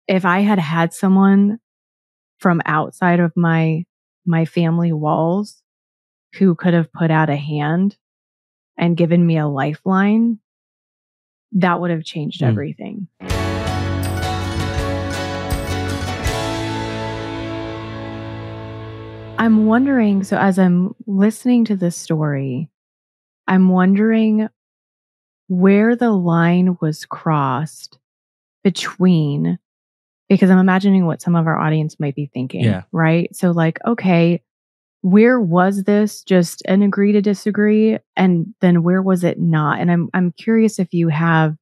if I had had someone from outside of my family walls who could have put out a hand and given me a lifeline, that would have changed everything. I'm wondering, so as I'm listening to this story, I'm wondering where the line was crossed between, because I'm imagining what some of our audience might be thinking, right? So like, okay, where was this just an agree to disagree? And then where was it not? And I'm curious if you have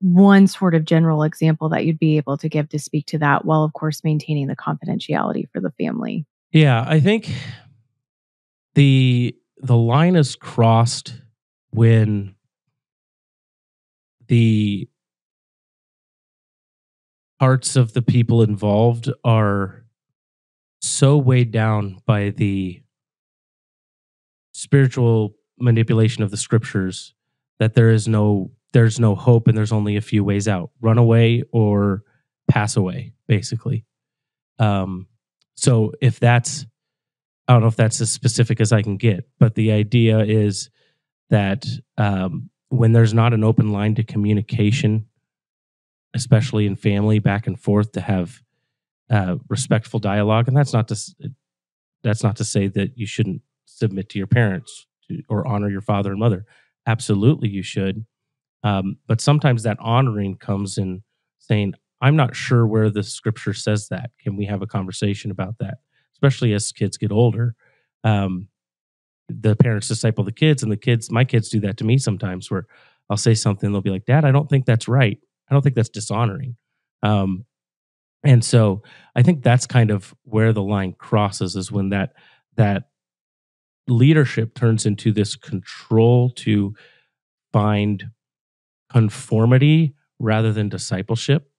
one sort of general example that you'd be able to give to speak to that, while of course maintaining the confidentiality for the family. Yeah, I think the line is crossed when the hearts of the people involved are so weighed down by the spiritual manipulation of the scriptures that there's no hope, and there's only a few ways out: run away or pass away, basically. So if that's, I don't know if that's as specific as I can get, but the idea is that when there's not an open line to communication, especially in family, back and forth, to have respectful dialogue, and that's not to say that you shouldn't submit to your parents or honor your father and mother. Absolutely, you should. But sometimes that honoring comes in saying, I'm not sure where the scripture says that. Can we have a conversation about that? Especially as kids get older. The parents disciple the kids, and my kids do that to me sometimes, where I'll say something, they'll be like, Dad, I don't think that's right. I don't think that's dishonoring. And so I think that's kind of where the line crosses, is when that leadership turns into this control to find conformity rather than discipleship.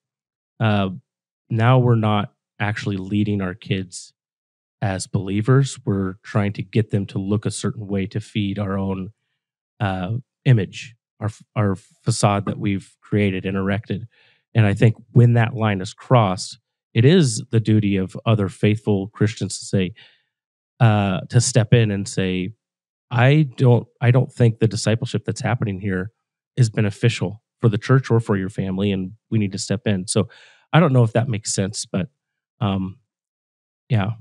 Now we're not actually leading our kids as believers. We're trying to get them to look a certain way to feed our own image, our facade that we've created and erected. And I think when that line is crossed, it is the duty of other faithful Christians to say, to step in and say, I don't think the discipleship that's happening here is beneficial for the church or for your family, and we need to step in. So I don't know if that makes sense, but yeah.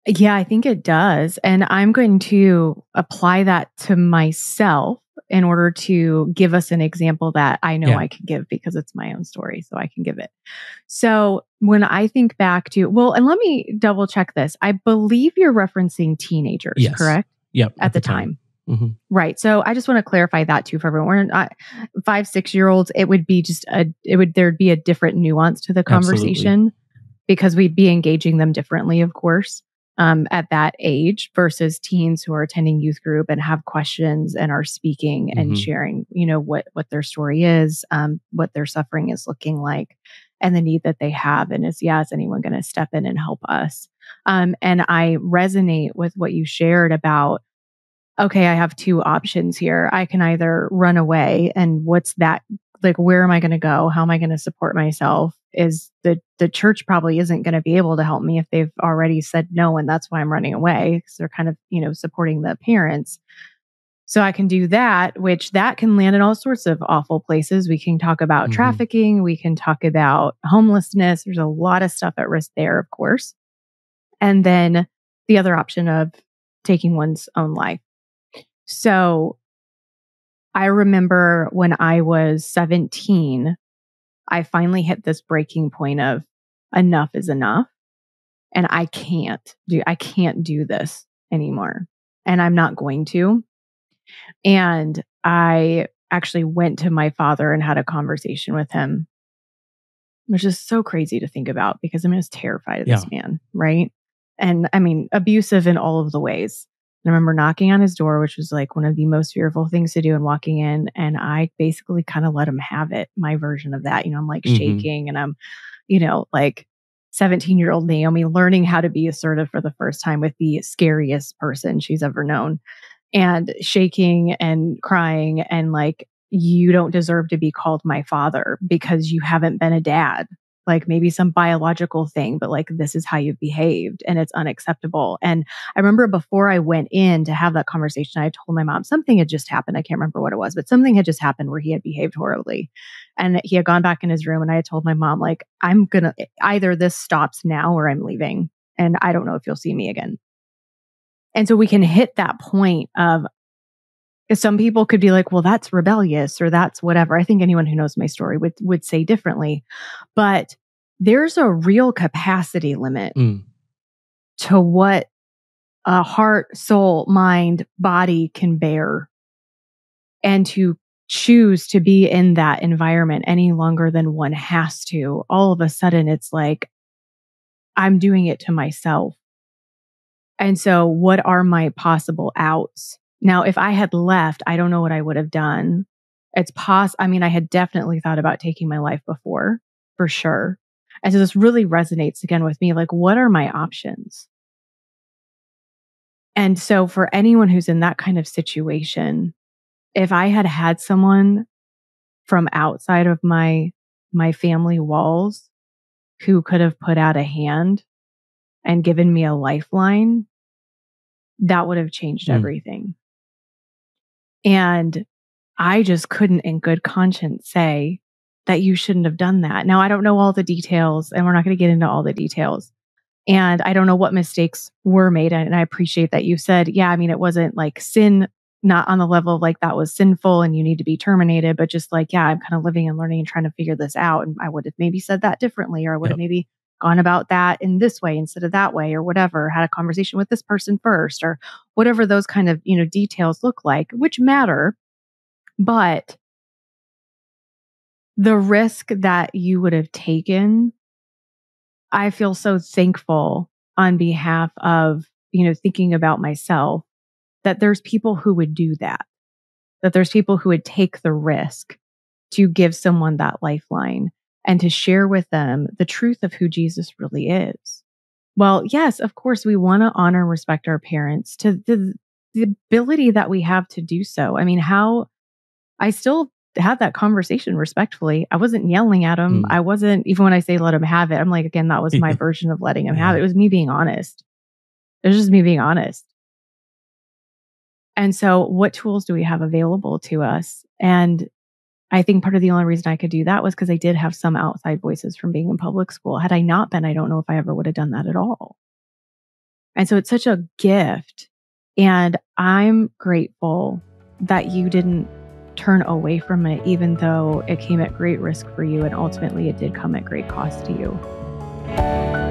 Yeah, I think it does. And I'm going to apply that to myself in order to give us an example that I know I can give, because it's my own story, so I can give it. So when I think back to, well, and let me double check this. I believe you're referencing teenagers, correct? Yep. At the time. Mm-hmm. Right. So I just want to clarify that too for everyone. We're not 5-6-year-olds. It would be just there'd be a different nuance to the conversation. Absolutely. Because we'd be engaging them differently, of course, at that age versus teens who are attending youth group and have questions and are speaking and sharing, what their story is, what their suffering is looking like, and the need that they have. And is anyone going to step in and help us? And I resonate with what you shared about, okay, I have two options here. I can either run away, and what's that? Like, where am I going to go? How am I going to support myself? Is the church probably isn't going to be able to help me if they've already said no, and that's why I'm running away, because they're kind of, supporting the parents. So I can do that, which that can land in all sorts of awful places. We can talk about trafficking. We can talk about homelessness. There's a lot of stuff at risk there, of course. And then the other option of taking one's own life. So I remember when I was 17, I finally hit this breaking point of enough is enough. And I can't do this anymore. And I'm not going to. And I actually went to my father and had a conversation with him, which is so crazy to think about, because I was terrified of this man, right? And I mean, abusive in all of the ways. And I remember knocking on his door, which was like one of the most fearful things to do, and walking in, and I basically kind of let him have it, my version of that. I'm like shaking, and I'm, like 17-year-old Naomi learning how to be assertive for the first time with the scariest person she's ever known, and shaking and crying and like, you don't deserve to be called my father because you haven't been a dad. like maybe some biological thing, but like, this is how you've behaved and it's unacceptable. And I remember before I went in to have that conversation, I told my mom something had just happened. I can't remember what it was, but something had just happened where he had behaved horribly. And he had gone back in his room, and I had told my mom, like, I'm going to either this stops now or I'm leaving. And I don't know if you'll see me again. And so we can hit that point of, some people could be like, well, that's rebellious or that's whatever. I think anyone who knows my story would say differently. But there's a real capacity limit to what a heart, soul, mind, body can bear. And to choose to be in that environment any longer than one has to, all of a sudden it's like, I'm doing it to myself. And so what are my possible outs? Now, if I had left, I don't know what I would have done. I mean, I had definitely thought about taking my life before, for sure. And so this really resonates again with me. Like, what are my options? And so for anyone who's in that kind of situation, if I had had someone from outside of my family walls who could have put out a hand and given me a lifeline, that would have changed everything. And I just couldn't in good conscience say that you shouldn't have done that. Now, I don't know all the details, and we're not going to get into all the details. And I don't know what mistakes were made. And I appreciate that you said, yeah, I mean, it wasn't like sin, not on the level of like that was sinful and you need to be terminated, but just like, yeah, I'm kind of living and learning and trying to figure this out. And I would have maybe said that differently, or I would have maybe gone about that in this way instead of that way, or whatever, had a conversation with this person first, or whatever those kind of, details look like, which matter. But the risk that you would have taken, I feel so thankful on behalf of, thinking about myself, that there's people who would do that there's people who would take the risk to give someone that lifeline and to share with them the truth of who Jesus really is. Well, yes, of course, we want to honor and respect our parents to the ability that we have to do so. I mean, I still had that conversation respectfully. I wasn't yelling at him. I wasn't, even when I say let him have it, I'm like, again, that was my version of letting him have it. It was me being honest. It was just me being honest. And so what tools do we have available to us? And I think part of the only reason I could do that was because I did have some outside voices from being in public school. Had I not been, I don't know if I ever would have done that at all. And so it's such a gift. And I'm grateful that you didn't turn away from it, even though it came at great risk for you. And ultimately, it did come at great cost to you.